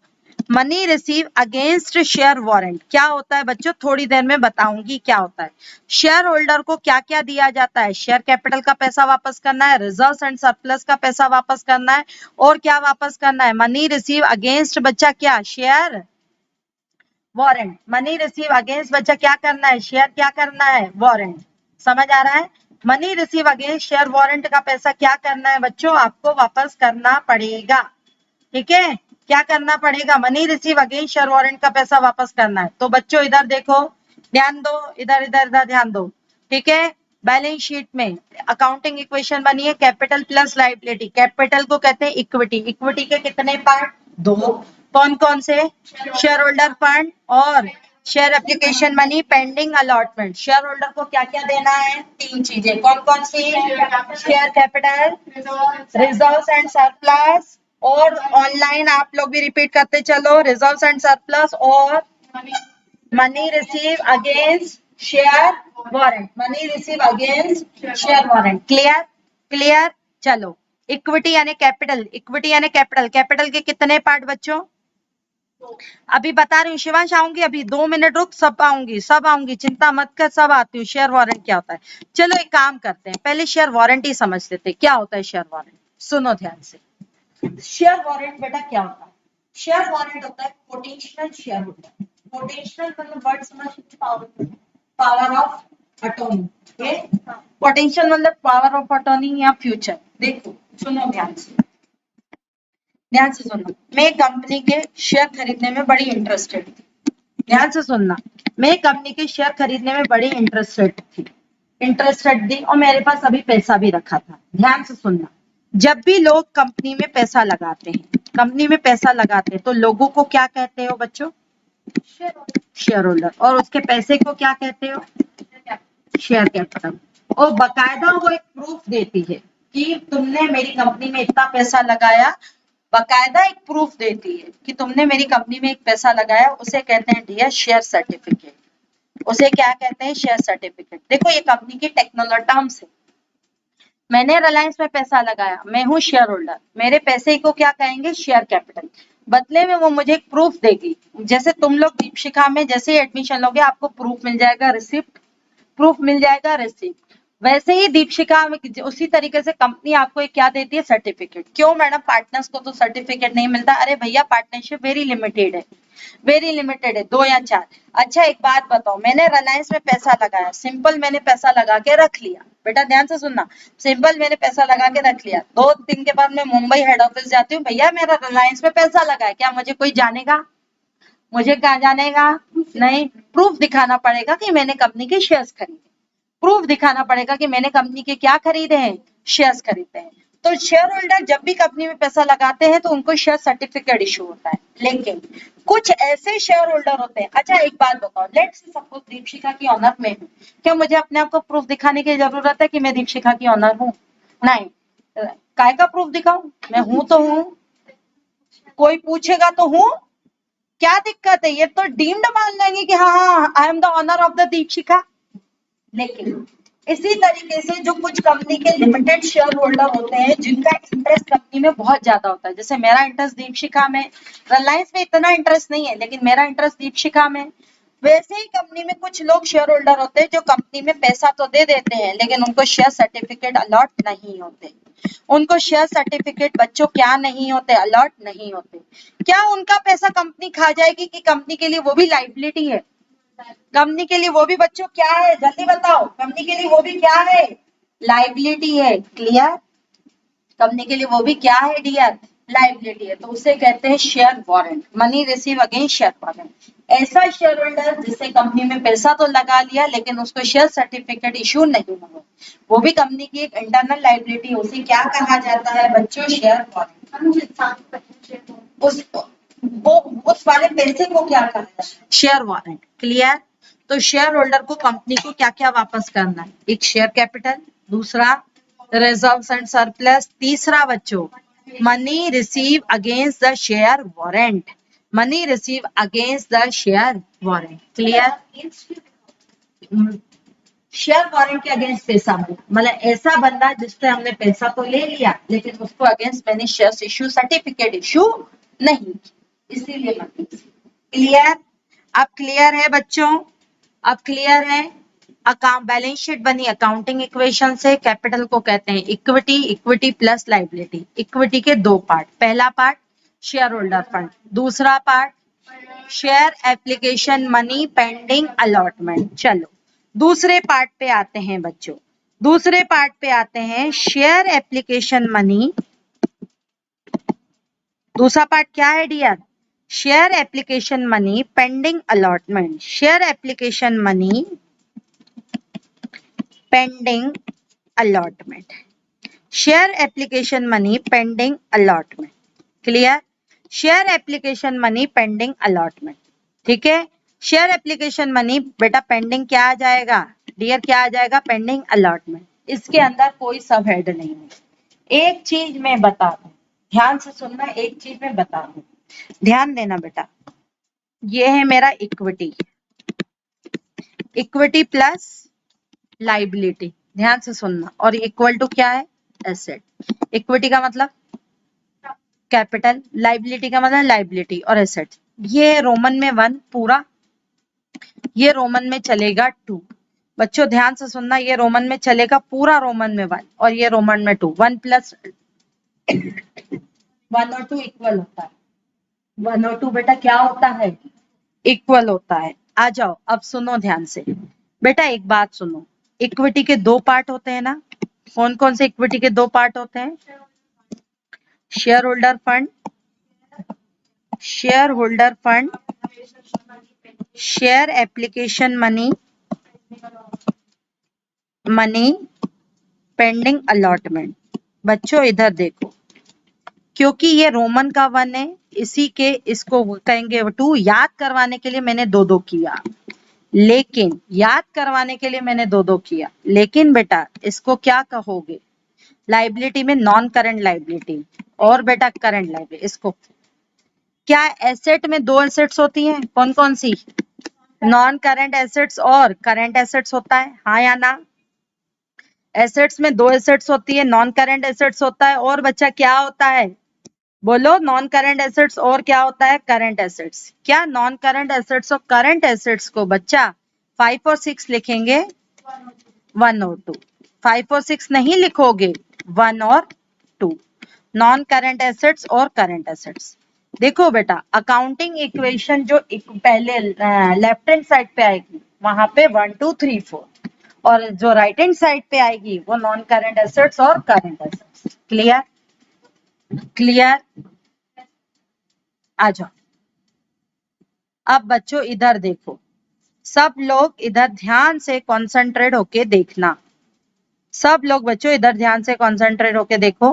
money receive against share warrant क्या होता है बच्चों, थोड़ी देर में बताऊंगी क्या होता है। शेयर होल्डर को क्या क्या दिया जाता है, शेयर कैपिटल का पैसा वापस करना है, रिजर्व्स एंड सरप्लस का पैसा वापस करना है, और क्या वापस करना है, मनी रिसीव अगेंस्ट बच्चा क्या, share warrant. Money receive against बच्चा क्या करना है, शेयर क्या करना है, वारंट। समझ आ रहा है, money receive against share warrant का पैसा क्या करना है बच्चों, आपको वापस करना पड़ेगा। ठीक है, क्या करना पड़ेगा, money receive against share warrant का पैसा वापस करना है। तो बच्चों इधर देखो, ध्यान दो, इधर इधर इधर ध्यान दो। ठीक है, बैलेंस शीट में अकाउंटिंग इक्वेशन बनी है, कैपिटल प्लस लायबिलिटी। कैपिटल को कहते हैं इक्विटी, इक्विटी के कितने पार्ट, दो। कौन कौन से, शेयर होल्डर फंड और share application money pending allotment. Share holder को क्या क्या देना है, तीन चीजें, कौन कौन सी, share capital, reserves and surplus, और ऑनलाइन आप लोग भी रिपीट करते चलो, रिजर्व्स एंड सरप्लस और money receive against share warrant, money receive against share warrant. Clear, clear, चलो। इक्विटी यानी कैपिटल, इक्विटी यानी कैपिटल, कैपिटल के कितने पार्ट बच्चों, अभी बता रही हूँ, शिवांश आऊंगी अभी, 2 मिनट रुक, सब आऊंगी, सब आऊंगी, चिंता मत कर, सब आती हूँ। शेयर वारंट क्या होता है, चलो एक काम करते हैं, पहले शेयर वारंट ही समझ लेते हैं, क्या होता है शेयर वारंट। सुनो ध्यान से, शेयर वारंट बेटा क्या होता है, शेयर वारंट होता है पोटेंशियल शेयर होल्डर। पोटेंशियल मतलब वर्ड समझ, power, power of attorney. Potential मतलब पावर ऑफ अटॉर्नी या फ्यूचर। देखो सुनो ध्यान से, ध्यान से सुनना, मैं कंपनी के शेयर खरीदने में बड़ी इंटरेस्टेड थी। ध्यान से सुनना, मैं कंपनी के शेयर खरीदने में बड़ी इंटरेस्टेड थी, इंटरेस्टेड थी, और मेरे पास अभी पैसा भी रखा था। ध्यान से सुनना, जब भी लोग कंपनी में पैसा लगाते हैं, कंपनी में पैसा लगाते हैं, तो लोगों को क्या कहते हो बच्चों, शेयर होल्डर, और उसके पैसे को क्या कहते हो, शेयर कैपिटल। और बकायदा वो एक प्रूफ देती है कि तुमने मेरी कंपनी में इतना पैसा लगाया, बकायदा एक प्रूफ देती है कि तुमने मेरी कंपनी में एक पैसा लगाया, उसे कहते हैं डियर शेयर सर्टिफिकेट। उसे क्या कहते हैं, शेयर सर्टिफिकेट। देखो ये कंपनी की टेक्निकल टर्म्स है, मैंने रिलायंस में पैसा लगाया, मैं हूँ शेयर होल्डर, मेरे पैसे को क्या कहेंगे, शेयर कैपिटल। बदले में वो मुझे एक प्रूफ देगी, जैसे तुम लोग दीपशिखा में जैसे ही एडमिशन लोगे आपको प्रूफ मिल जाएगा, रिसिप्ट, प्रूफ मिल जाएगा, रिसिप्ट। वैसे ही दीपशिखा में उसी तरीके से कंपनी आपको एक क्या देती है, सर्टिफिकेट। क्यों मैडम, पार्टनर्स को तो सर्टिफिकेट नहीं मिलता, अरे भैया पार्टनरशिप वेरी लिमिटेड है, वेरी लिमिटेड है, 2 या 4। अच्छा एक बात बताओ, मैंने रिलायंस में पैसा लगाया, सिंपल मैंने पैसा लगा के रख लिया, बेटा ध्यान से सुनना, सिंपल मैंने पैसा लगा के रख लिया, 2 दिन के बाद मैं मुंबई हेड ऑफिस जाती हूँ, भैया मेरा रिलायंस में पैसा लगा है, क्या मुझे कोई जानेगा, मुझे क्या जानेगा, नहीं। प्रूफ दिखाना पड़ेगा कि मैंने कंपनी के शेयर्स खरीदे, प्रूफ दिखाना पड़ेगा कि मैंने कंपनी के क्या खरीदे हैं, शेयर्स खरीदे हैं। तो शेयर होल्डर जब भी कंपनी में पैसा लगाते हैं तो उनको शेयर सर्टिफिकेट इशू होता है, लेकिन कुछ ऐसे शेयर होल्डर होते हैं। अच्छा एक बात बताओ, लेट्स से सपोज दीपशिखा की ऑनर में हूँ, क्या मुझे अपने आप को प्रूफ दिखाने की जरूरत है कि मैं दीपशिखा की ऑनर हूँ, नहीं। काय का प्रूफ दिखाऊं, मैं हूं तो हूं, कोई पूछेगा तो हूं, क्या दिक्कत है, ये तो डीम्ड मान लेंगे कि हाँ I am the honour of the Deepshikha. लेकिन इसी तरीके से जो कुछ कंपनी के लिमिटेड शेयर होल्डर होते हैं जिनका इंटरेस्ट कंपनी में बहुत ज्यादा होता है, जैसे मेरा इंटरेस्ट दीपशिखा में, रिलायंस में इतना इंटरेस्ट नहीं है लेकिन मेरा इंटरेस्ट दीपशिखा में, वैसे ही कंपनी में कुछ लोग शेयर होल्डर होते हैं जो कंपनी में पैसा तो दे देते हैं लेकिन उनको शेयर सर्टिफिकेट अलॉट नहीं होते, उनको शेयर सर्टिफिकेट बच्चों क्या नहीं होते, अलॉट नहीं होते। क्या उनका पैसा कंपनी खा जाएगी कि कंपनी के लिए वो भी लाइबिलिटी है, कंपनी के लिए वो भी बच्चों क्या है, जल्दी बताओ, कंपनी के लिए वो भी क्या है, लाइबिलिटी है। क्लियर, कंपनी के लिए वो भी क्या है डियर, लाइबिलिटी है, तो उसे कहते हैं share warrant, money receive against share warrant. ऐसा शेयर होल्डर जिससे कंपनी में पैसा तो लगा लिया लेकिन उसको शेयर सर्टिफिकेट इशू नहीं हुआ, वो भी कंपनी की एक इंटरनल लाइबिलिटी, उसे क्या कहा जाता है बच्चों, शेयर वारंट। उस वाले पैसे को क्या कहा जाता है, शेयर वारंट। क्लियर, तो शेयर होल्डर को कंपनी को क्या क्या वापस करना है, एक शेयर कैपिटल, दूसरा रिजर्व्स एंड सरप्लस, तीसरा बच्चों money receive against the share warrant, money receive against the share warrant. Clear, share warrant के अगेंस्ट पैसा मिला, मतलब ऐसा बंदा जिससे हमने पैसा तो ले लिया लेकिन उसको अगेंस्ट मैंने शेयर इश्यू सर्टिफिकेट इश्यू नहीं, इसीलिए मनी। क्लियर, अब क्लियर है बच्चों, अब क्लियर है। अकाउंट बैलेंस शीट बनी अकाउंटिंग इक्वेशन से, कैपिटल को कहते हैं equity, equity plus liability. Equity के 2 पार्ट, पहला पार्ट शेयर होल्डर फंड, दूसरा part share application money pending allotment. चलो दूसरे पार्ट पे आते हैं बच्चों, दूसरे पार्ट पे आते हैं, शेयर एप्लीकेशन मनी। दूसरा पार्ट क्या है dear? Share application money pending allotment. Share application money pending allotment. Share application money pending allotment. Clear? Share application money pending allotment. ठीक है, शेयर एप्लीकेशन मनी बेटा पेंडिंग क्या आ जाएगा डियर? क्या आ जाएगा? Pending allotment. इसके अंदर कोई सब हेड नहीं है। एक चीज मैं बता दूं, ध्यान से सुनना, एक चीज मैं बता दूं, ध्यान देना बेटा। ये है मेरा इक्विटी, इक्विटी प्लस लाइबिलिटी, ध्यान से सुनना, और इक्वल टू क्या है? एसेट। इक्विटी का मतलब कैपिटल, लाइबिलिटी का मतलब लाइबिलिटी, और एसेट। ये रोमन में 1 पूरा, ये रोमन में चलेगा 2। बच्चों ध्यान से सुनना, ये रोमन में चलेगा पूरा, रोमन में 1 और ये रोमन में 2। 1 प्लस 1 और 2 इक्वल होता है। 1 और 2 बेटा क्या होता है? इक्वल होता है। आ जाओ अब सुनो ध्यान से बेटा, एक बात सुनो, इक्विटी के 2 पार्ट होते हैं ना? कौन कौन से इक्विटी के 2 पार्ट होते हैं? Share holder fund, share holder fund, share application money, money pending allotment. बच्चों इधर देखो, क्योंकि ये रोमन का 1 है, इसी के इसको कहेंगे 2। याद करवाने के लिए मैंने 2-2 किया, लेकिन याद करवाने के लिए मैंने 2-2 किया, लेकिन बेटा इसको क्या कहोगे? लाइबिलिटी में नॉन करंट लाइबिलिटी और बेटा करंट लाइबिलिटी। इसको क्या एसेट में 2 एसेट्स होती हैं, कौन कौन सी? नॉन करंट एसेट्स और करंट एसेट्स होता है, हाँ या ना? एसेट्स में 2 एसेट्स होती है, नॉन करंट एसेट्स होता है, और बच्चा क्या होता है? बोलो, नॉन करंट एसेट्स और क्या होता है? Current assets. क्या नॉन करंट एसेट्स और करंट एसेट्स को बच्चा 5 और 6 लिखेंगे? 1 और 2। 5 और 6 नहीं लिखोगे, 1 और 2। नॉन करंट एसेट्स और करंट एसेट्स। देखो बेटा, अकाउंटिंग इक्वेशन जो पहले लेफ्ट हैंड साइड पे आएगी वहां पे 1 2 3 4, और जो राइट हैंड साइड पे आएगी वो नॉन करंट एसेट्स और करंट एसेट्स। क्लियर? क्लियर? आ जाओ अब बच्चों इधर देखो, सब लोग इधर ध्यान से कॉन्सेंट्रेट होके देखना। सब लोग बच्चों इधर ध्यान से कॉन्सेंट्रेट होके देखो।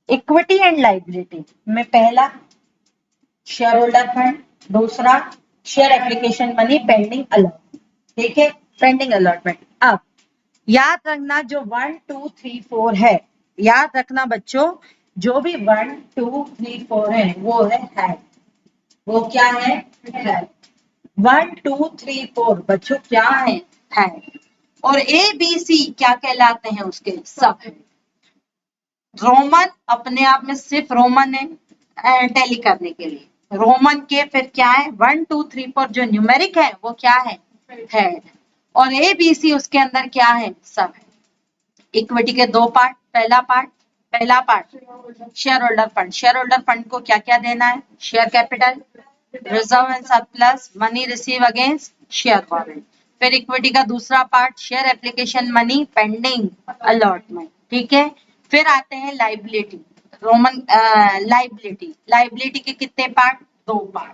इक्विटी एंड लाइबिलिटी में पहला शेयर होल्डर फंड, दूसरा share application money pending allotment. ठीक है, पेंडिंग अलॉटमेंट। अब याद रखना जो 1 2 3 4 है, याद रखना बच्चों, जो भी 1 2 3 4 है वो है हेड। वो क्या है? हेड। 1 2 3 4 बच्चों क्या है? हेड। और ए बी सी क्या कहलाते हैं? उसके सब हेड। रोमन अपने आप में सिर्फ रोमन है टैली करने के लिए, रोमन के फिर क्या है? 1 2 3 4 जो न्यूमेरिक है वो क्या है? हेड। और ए बी सी उसके अंदर क्या है? सब है। इक्विटी के 2 पार्ट, पहला part share holder fund. Share holder fund को क्या क्या देना है? Share capital, reserve and surplus, money receive against share warrant. फिर इक्विटी का दूसरा part share application money pending allotment. ठीक है, फिर आते हैं लाइबिलिटी, रोमन लाइबिलिटी। लाइबिलिटी के कितने पार्ट? 2 पार्ट।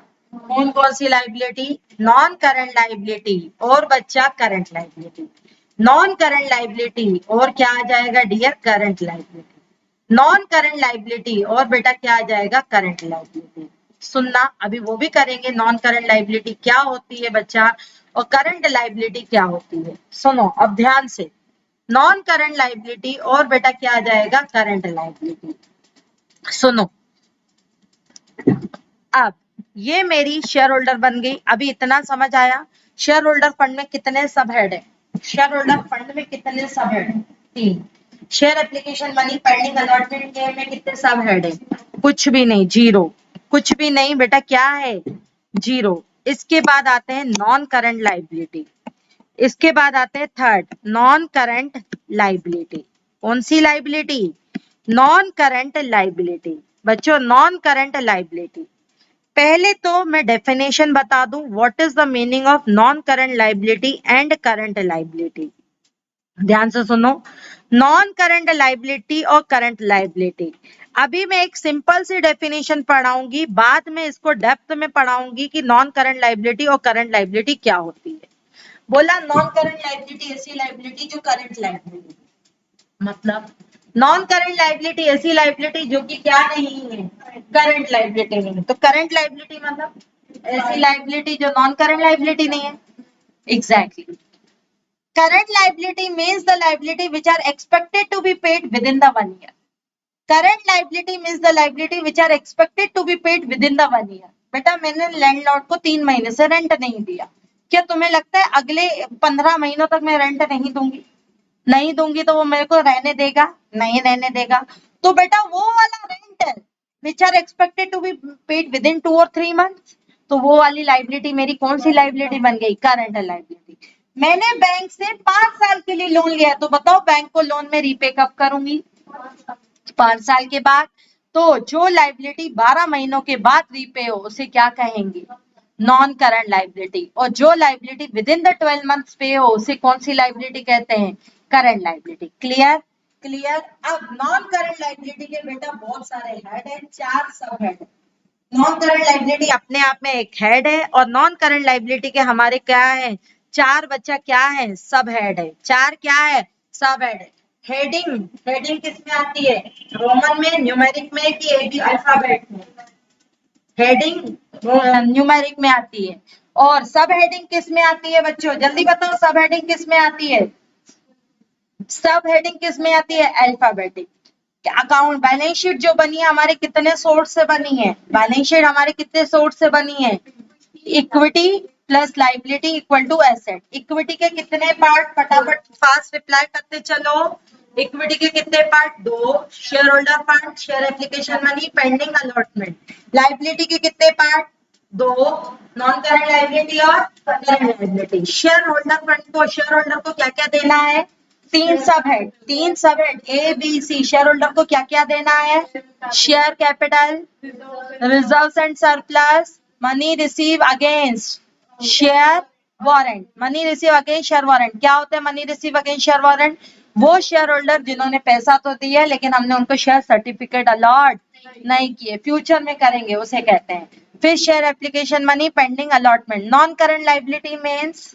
कौन कौन सी लाइबिलिटी? नॉन करंट लाइबिलिटी और बच्चा current liability. Non current liability और क्या आ जाएगा dear? Current liability. Non current liability और बेटा क्या आ जाएगा? Current liability. सुनना, अभी वो भी करेंगे, नॉन करंट लाइबिलिटी क्या होती है बच्चा और करंट लाइबिलिटी क्या होती है। सुनो अब ध्यान से, नॉन करंट लाइबिलिटी और बेटा क्या आ जाएगा? Current liability. सुनो, अब ये मेरी शेयर होल्डर बन गई। अभी इतना समझ आया? शेयर होल्डर फंड में कितने सब हेड है? शेयर होल्डर फंड में कितने सब हेड है? 3। Share application money pending allotment के में कितने सब हेड है? कुछ भी नहीं, 0। कुछ भी नहीं बेटा, क्या है? 0। इसके बाद आते हैं नॉन करंट लाइबिलिटी। इसके बाद आते हैं थर्ड, नॉन करंट लाइबिलिटी। कौन सी लाइबिलिटी? Non current liability. बच्चों नॉन करंट लाइबिलिटी, पहले तो मैं डेफिनेशन बता दूं, what is the meaning of non current liability and current liability. ध्यान से सुनो, नॉन करंट लाइबिलिटी और करंट लाइबिलिटी। अभी मैं एक सिंपल सी डेफिनेशन पढ़ाऊंगी, बाद में इसको डेप्थ में पढ़ाऊंगी कि नॉन करंट लाइबिलिटी और करंट लाइबिलिटी क्या होती है। बोला नॉन करंट लाइबिलिटी ऐसी लाइबिलिटी जो करंट लाइबिलिटी, मतलब नॉन करंट लाइबिलिटी ऐसी लाइबिलिटी जो कि क्या नहीं है, करंट लाइबिलिटी नहीं है। तो करंट लाइबिलिटी मतलब ऐसी लाइबिलिटी जो नॉन करंट लाइबिलिटी नहीं है। Exactly, current liability means the liability which are expected to be paid within the 1 year. Current liability means the liability which are expected to be paid within the 1 year. बेटा मैंने landlord को 3 महीने से rent नहीं दिया, क्या तुम्हें लगता है अगले 15 महीनों तक मैं रेंट नहीं दूंगी? नहीं दूंगी तो वो मेरे को रहने देगा? नहीं रहने देगा। तो बेटा वो वाला रेंट है which are expected to be paid within 2 और 3 months, तो वो वाली लाइबिलिटी मेरी कौन सी लाइबिलिटी बन गई? Current liability. मैंने बैंक से 5 साल के लिए लोन लिया, तो बताओ बैंक को लोन में रीपे कब करूंगी? 5 साल के बाद। तो जो लाइबिलिटी 12 महीनों के बाद रीपे हो उसे क्या कहेंगे? Non current liability. और जो liability with in the 12 months पे हो उसे कौन सी लाइबिलिटी कहते हैं? Current liability. क्लियर? क्लियर। अब नॉन करंट लाइबिलिटी के बेटा बहुत सारे हेड है, 4 सब हेड है। नॉन करंट लाइबिलिटी अपने आप में एक हेड है, और नॉन करंट लाइबिलिटी के हमारे क्या है? 4 बच्चा क्या है? सब हेड है। 4 क्या है? सब हेड है। हेडिंग, हेडिंग किस में आती है? रोमन में, न्यूमेरिक में कि एबी अल्फाबेट में? हेडिंग न्यूमेरिक में आती है। और सब हेडिंग किस में आती है बच्चों? जल्दी बताओ, सब हेडिंग किस में आती है? सब हेडिंग किस में आती है? अल्फाबेटिक। अकाउंट बैलेंस शीट जो बनी है हमारे कितने सोर्स से बनी है? बैलेंस शीट हमारे कितने सोर्स से बनी है? Equity plus liability equal to asset. Equity के कितने पार्ट? फटाफट फास्ट रिप्लाई करते चलो। इक्विटी के कितने part? 2। Share holder fund, share application money, pending allotment. Liability के कितने पार्ट? 2। नॉन करंट लाइबिलिटी और current liability. Share holder fund को, शेयर होल्डर को क्या क्या देना है? 3 sub head, 3 sub head A B C. Share holder को क्या क्या देना है? Share capital, reserves and surplus, money receive against share warrant. Money receive against share warrant क्या होता है? Money receive against share warrant वो शेयर होल्डर जिन्होंने पैसा तो दिया है लेकिन हमने उनको शेयर सर्टिफिकेट अलॉट नहीं किए, फ्यूचर में करेंगे, उसे कहते हैं। फिर share application money, pending allotment. Non current liability means,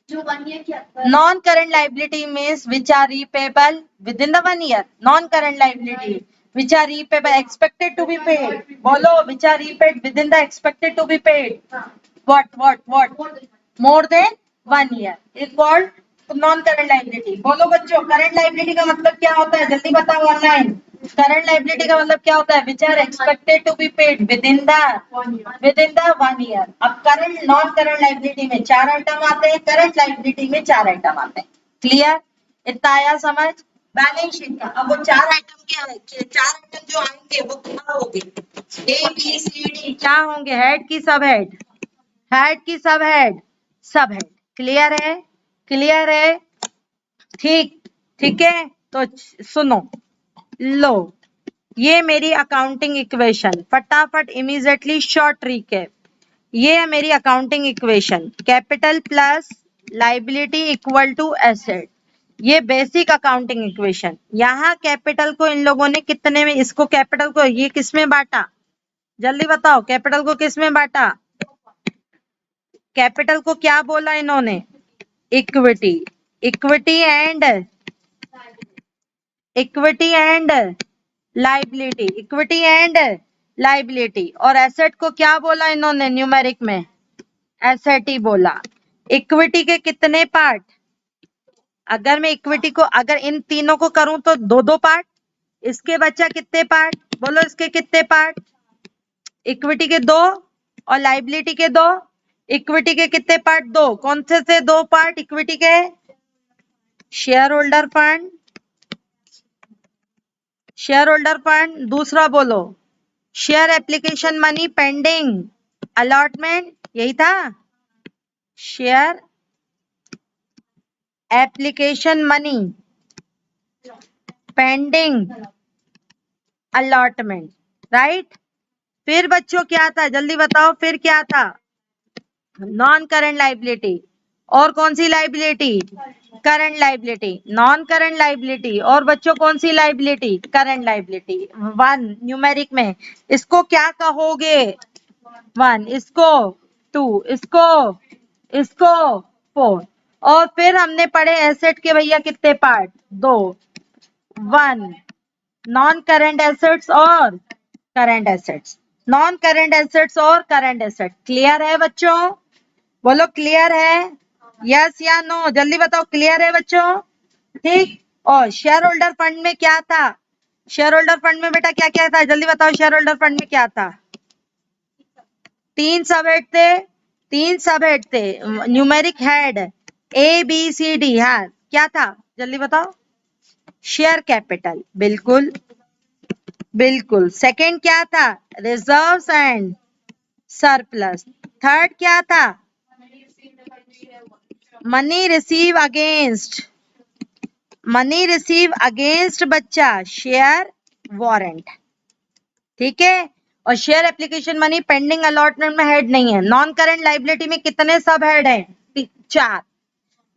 non-current liability means which are repayable within the 1 year. Non-current liability which are repayable, expected to be paid. बोलो, which are repaid within the expected to be paid. What? More than 1 year is called non-current liability. बोलो बच्चों, current liability का मतलब क्या होता है? जल्दी बताओ ऑनलाइन। करंट लाइबिलिटी का मतलब क्या होता है? Which are expected to be paid within the 1 year। अब करंट नॉन करंट लाइबिलिटी में 4 आइटम आते हैं, करंट लाइबिलिटी में 4 आइटम आते हैं। क्लियर? इतना आया समझ? बैलेंस शीट का अब वो 4 आइटम क्या है? 4 आइटम जो आएंगे वो क्या होंगे? A B C D. क्या होंगे? हेड की सब हेड, हेड की सब हेड, सब हेड। क्लियर है? क्लियर है? ठीक है। तो सुनो, लो, ये मेरी अकाउंटिंग इक्वेशन, फटाफट इमीडिएटली शॉर्ट रिकैप। ये है मेरी accounting equation, capital plus liability equal to asset. ये बेसिक अकाउंटिंग इक्वेशन। यहाँ कैपिटल को इन लोगों ने कितने में, इसको कैपिटल को ये किस में बांटा? जल्दी बताओ, कैपिटल को किस में बांटा? कैपिटल को क्या बोला इन्होंने? Equity. Equity and, equity and liability, equity and liability. और एसेट को क्या बोला इन्होंने? न्यूमेरिक में एसेट ही बोला। इक्विटी के कितने पार्ट? अगर मैं इक्विटी को, अगर इन तीनों को करूं तो 2-2 पार्ट। इसके बच्चा कितने पार्ट? बोलो, इसके कितने पार्ट? इक्विटी के 2 और लाइबिलिटी के 2। इक्विटी के कितने पार्ट? 2। कौन से 2 पार्ट इक्विटी के? Share holder fund, share holder fund. दूसरा बोलो, share application money, pending allotment, यही था। Share application money, pending allotment, right. फिर बच्चों क्या था? जल्दी बताओ, फिर क्या था? Non current liability. और कौन सी liability? Current liability, non current liability, और बच्चों कौन सी लाइबिलिटी? Current liability. 1 न्यूमेरिक में इसको क्या कहोगे? 1, इसको 2, इसको 4। और फिर हमने पढ़े एसेट के भैया कितने पार्ट? 2, 1 नॉन करंट एसेट्स और current assets, non current assets और करंट एसेट। क्लियर है बच्चों? बोलो क्लियर है? यस या नो, जल्दी बताओ। क्लियर है बच्चों? ठीक। और शेयर होल्डर फंड में क्या था? शेयर होल्डर फंड में बेटा क्या क्या था? जल्दी बताओ, शेयर होल्डर फंड में क्या था? 3 सब हेड थे, 3 सब हेड थे। Numeric head ABCD। हाँ, क्या था? जल्दी बताओ। शेयर कैपिटल, बिल्कुल बिल्कुल। सेकंड क्या था? Reserves and surplus. थर्ड क्या था? Money receive against, money receive against बच्चा शेयर वारंट। ठीक है। और share application money pending allotment में हेड नहीं है। नॉन करंट लाइबिलिटी में कितने सब हेड है? 4।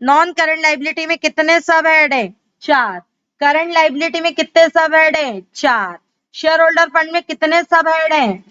नॉन करंट लाइबिलिटी में कितने सब हेड है? 4। करंट लाइबिलिटी में कितने सब हेड है? 4। शेयर होल्डर फंड में कितने सब हेड है?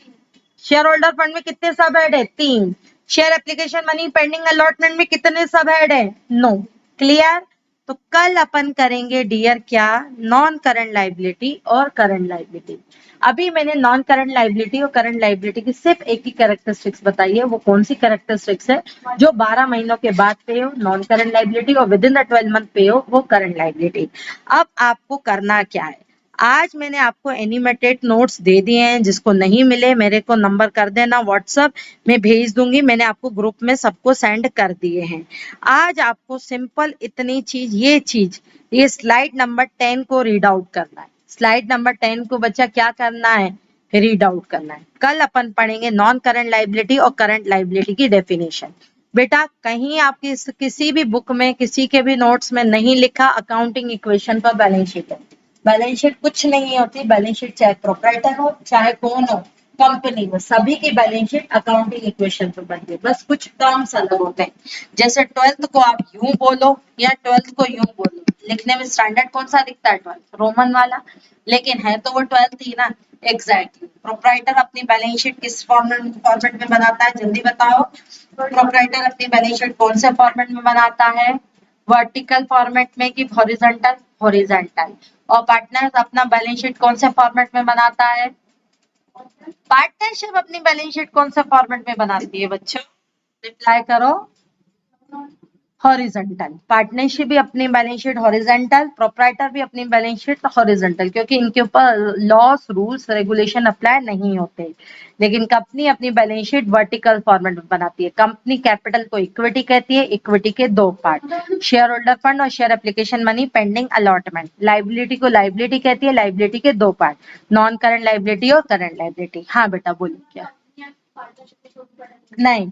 शेयर होल्डर फंड में कितने सब हेड है? 3। Share application money pending allotment में कितने सब हेड है? 9। क्लियर? तो कल अपन करेंगे डियर क्या? नॉन करंट लाइबिलिटी और करंट लाइबिलिटी। अभी मैंने नॉन करंट लाइबिलिटी और करंट लाइबिलिटी की सिर्फ एक ही कैरेक्टरिस्टिक्स बताई है। वो कौन सी कैरेक्टरिस्टिक्स है? जो 12 महीनों के बाद पे हो नॉन करंट लाइबिलिटी, और विद इन द 12 मंथ पे हो वो करंट लाइबिलिटी। अब आपको करना क्या है? आज मैंने आपको एनिमेटेड नोट्स दे दिए हैं। जिसको नहीं मिले मेरे को नंबर कर देना, व्हाट्सएप में भेज दूंगी। मैंने आपको ग्रुप में सबको सेंड कर दिए हैं। आज आपको सिंपल इतनी चीज, ये स्लाइड नंबर 10 को रीड आउट करना है। स्लाइड नंबर 10 को बच्चा क्या करना है? रीड आउट करना है। कल अपन पढ़ेंगे नॉन करंट लाइबिलिटी और करंट लाइबिलिटी की डेफिनेशन। बेटा कहीं आपकी किसी भी बुक में, किसी के भी नोट्स में नहीं लिखा अकाउंटिंग इक्वेशन पर बैलेंस शीट है। बैलेंस शीट कुछ नहीं होती। बैलेंस शीट चाहे प्रोप्राइटर हो चाहे कौन हो, कंपनी हो, सभी की बैलेंस शीट अकाउंटिंग इक्वेशन पर बनती है। बस कुछ टर्म्स अलग होते हैं। जैसे 12th को आप यूं बोलो या 12th को यूं बोलो, लिखने में स्टैंडर्ड कौन सा दिखता है? 12th रोमन वाला, लेकिन है तो वो 12th ही ना। एग्जैक्टली। प्रोप्राइटर अपनी बैलेंस शीट किस फॉर्मेट में बनाता है? जल्दी बताओ। प्रोप्राइटर अपनी बैलेंस शीट कौन से फॉर्मेट में बनाता है? वर्टिकल फॉर्मेट में कि हॉरिजॉन्टल? हॉरिजॉन्टल। और पार्टनर अपना बैलेंस शीट कौन से फॉर्मेट में बनाता है? पार्टनरशिप अपनी बैलेंस शीट कौन से फॉर्मेट में बनाती है बच्चों? रिप्लाई करो। हॉरिजॉन्टल। पार्टनरशिप भी अपनी बैलेंस शीट हॉरिजॉन्टल, प्रोप्राइटर भी अपनी बैलेंस शीट हॉरिजॉन्टल, क्योंकि इनके ऊपर लॉस, रूल्स, रेगुलेशन अप्लाई नहीं होते। लेकिन कंपनी अपनी बैलेंस शीट वर्टिकल फॉर्मेट में बनाती है। कंपनी कैपिटल को इक्विटी कहती है। इक्विटी के 2 पार्ट, शेयर होल्डर फंड और share application money pending allotment. Liability को लाइबिलिटी कहती है। लाइबिलिटी के 2 पार्ट, नॉन करंट लाइबिलिटी और करंट लाइबिलिटी। हाँ बेटा बोलिए क्या? नहीं,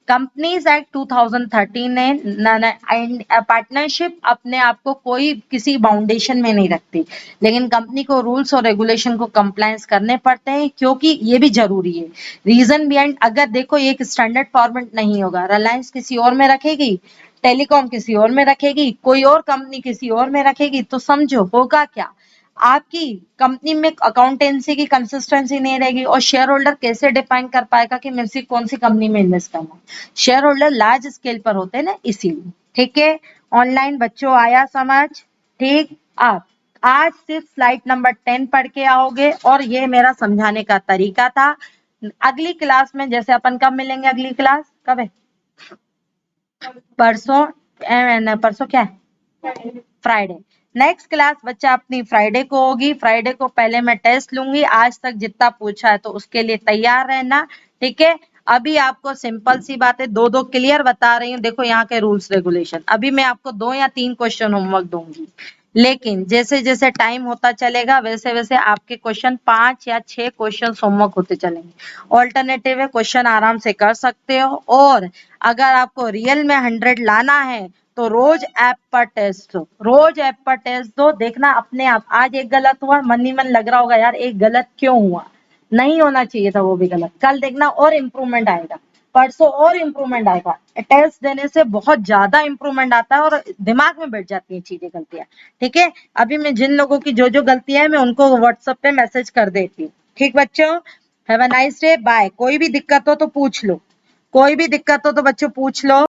कंपनीज एक्ट 2013 ने पार्टनरशिप अपने आप को कोई किसी बाउंडेशन में नहीं रखती, लेकिन कंपनी को रूल्स और रेगुलेशन को कंप्लायंस करने पड़ते हैं, क्योंकि ये भी जरूरी है। रीजन बिहाइंड, अगर देखो एक स्टैंडर्ड फॉर्मेट नहीं होगा, रिलायंस किसी और में रखेगी, टेलीकॉम किसी और में रखेगी, कोई और कंपनी किसी और में रखेगी, तो समझो होगा क्या? आपकी कंपनी में अकाउंटेंसी की कंसिस्टेंसी नहीं रहेगी। और शेयर होल्डर कैसे डिफाइन कर पाएगा कि मैं कौन सी कंपनी में इन्वेस्ट करना? शेयर होल्डर लार्ज स्केल पर होते हैं ना, इसीलिए। ठीक है। ऑनलाइन बच्चों आया समझ? ठीक। आप आज सिर्फ स्लाइड नंबर 10 पढ़ के आओगे, और ये मेरा समझाने का तरीका था। अगली क्लास में जैसे अपन कब मिलेंगे? अगली क्लास कब है? परसों। परसों क्या है? फ्राइडे। नेक्स्ट क्लास बच्चा अपनी फ्राइडे को होगी। फ्राइडे को पहले मैं टेस्ट लूंगी। आज तक जितना पूछा है तो उसके लिए तैयार रहना। ठीक है। अभी आपको सिंपल सी बातें दो दो क्लियर बता रही हूँ। देखो यहाँ के रूल्स रेगुलेशन। अभी मैं आपको 2 या 3 क्वेश्चन होमवर्क दूंगी, लेकिन जैसे जैसे टाइम होता चलेगा वैसे वैसे आपके क्वेश्चन 5 या 6 क्वेश्चन होमवर्क होते चलेंगे। ऑल्टरनेटिव है, क्वेश्चन आराम से कर सकते हो। और अगर आपको रियल में 100 लाना है तो रोज ऐप पर टेस्ट दो, रोज ऐप पर टेस्ट दो। देखना अपने आप। आज एक गलत हुआ, मन ही मन लग रहा होगा यार एक गलत क्यों हुआ, नहीं होना चाहिए था वो भी गलत। कल देखना और इम्प्रूवमेंट आएगा। परसों और इम्प्रूवमेंट आएगा। टेस्ट देने से बहुत ज्यादा इम्प्रूवमेंट आता है और दिमाग में बैठ जाती हैं चीजें, गलतियां। ठीक है, अभी मैं जिन लोगों की जो जो गलतियां हैं मैं उनको व्हाट्सएप पे मैसेज कर देती हूँ। ठीक बच्चों, have a nice day, bye. कोई भी दिक्कत हो तो पूछ लो, कोई भी दिक्कत हो तो बच्चों पूछ लो।